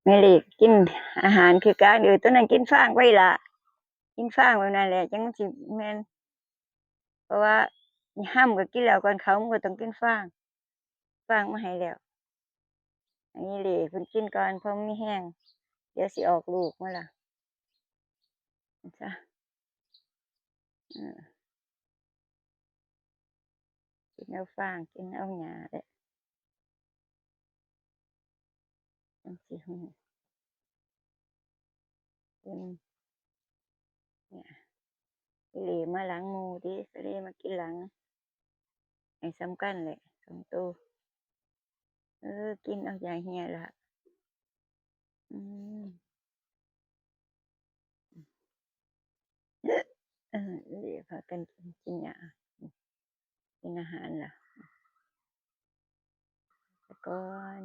แม่เล็กกินอาหารคือการตัวนั้นกินฟางไว้ละกินฟางแบบนั้นแหละจังสิแม่นเพราะว่าห้ำก็กินแล้วก่อนเขามันก็ต้องกินฟางมาให้แล้วอันนี้เล็กเพิ่นกินก่อนเพราะมันมีแห้งเดี๋ยวสิออกลูกมาล่ะจ้ะกินเอาฟางกินเอาหญ้าเด้อจังสิฮู้เพิ่นเนี่ยอีหลีมาหลังหมู่ติก็เลยมากินหลังให้ซ้ำกันแหละ2ตัวกินเอาอย่าเหี่ยล่ะอืมเดี๋ยวพากันกินหญ้ากินอาหารล่ะแต่ก่อน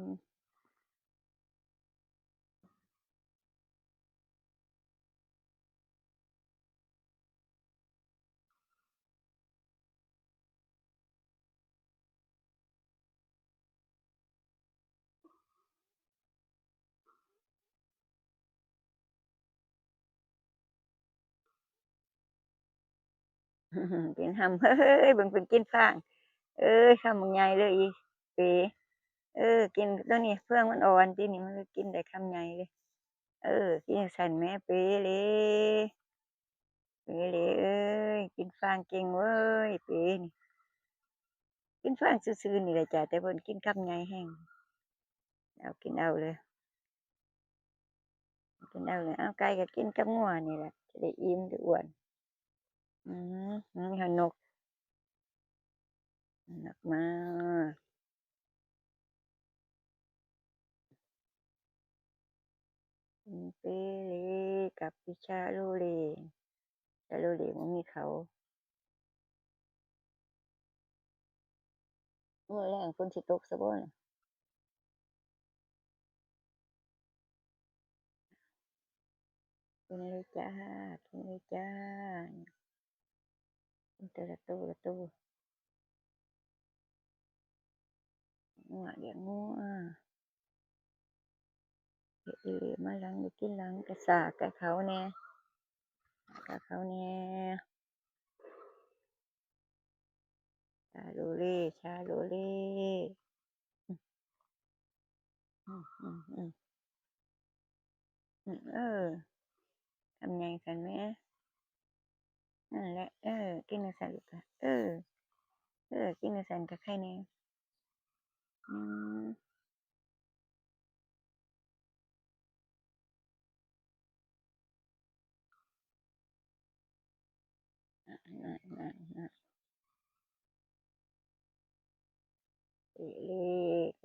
กินหำเฮ้ยเบิ่งเพิ่นกินฟางคำบักใหญ่เลยอีเป๋กินตัวนี้เฟืองมันอ่อนตินี่มันเลยกินได้คำใหญ่เลยกินจั่งซั้นแหมเป๋เหลเป๋เหลเอ้ยกินฟางเก่งเว้ยเป๋นี่กินฟางซื่อๆนี่แหละจ้ะแต่เพิ่นกินคำใหญ่แรงเอากินเอาเลยกินเอาเลยอ้าวไก่ก็กินกับงัวนี่แหละจะได้อิ่มได้อ้วนหานกมาเป๋เหลกับอิชาโลเลชาโลเลบ่มีเขามื้อแลงฝนสิตกซะบ่น่ะกินเลยจ้ากินเลยจ้ากินแต่ละตู้ละตู้งัวเลี้ยงงัวเฮ็ดอีหลีมาหลังได้กินหลังกะสากะเขาแหน่กะเขาแหน่ชาโลเลชาโลเลอือๆทำไงซั้นแหมนั่นแหละกินจั่งซั้นลูกหลากินจั่งซั้นก็ไข่แหน่อืมนั่นๆๆอีหลี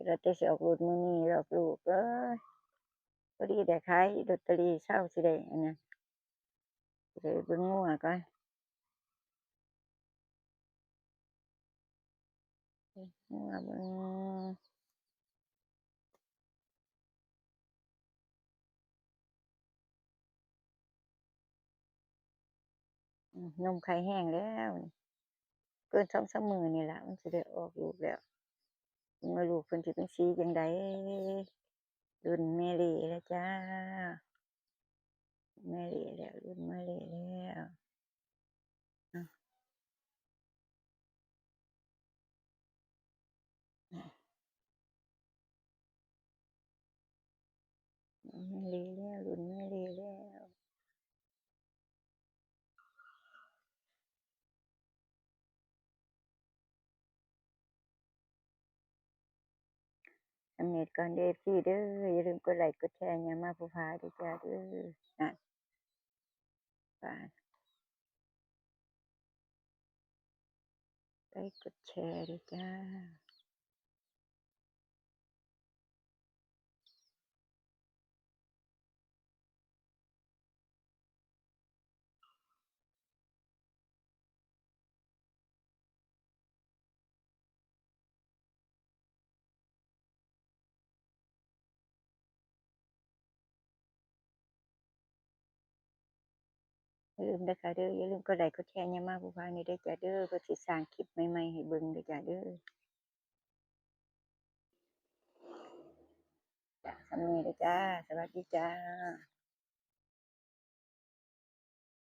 แล้วแต่สิออกลูกมื้อนี้ดอกลูกเอ้ยพอดีได้ขายลอตเตอรี่เช้าสิได้อันนั้นสิได้เบิ่งงัวก่อนงัวเบิ่งนมไข่แห้งแล้วนี่เกิน2-3มื้อนี่ล่ะมันสิได้ออกลูกแล้วเบิ่งว่าลูกเพิ่นสิเป็นสีจั่งใดรุ่นแม่เหล่แล้วจ้าแม่เหล่แล้วรุ่นแม่เหล่แล้วอาแม่เหล่แล้วรุ่นแม่เหล่แล้วสำเร็จก่อนเด้อ FC เด้ออย่าลืมกดไลก์กดแชร์ยามมาภูผาเด้อจ้าเด้อนั่นฝากไลก์กดแชร์ด้วยจ้าอย่าลืมเด้อค่ะเด้ออย่าลืมกดไลก์กดแชร์ยามมาภูผานี่เด้อจ้าเด้อเพื่อสิสร้างคลิปใหม่ๆให้เบิ่งเด้อจ้าเด้อจ้ะ สำนี้เด้อจ้าสวัสดีจ้า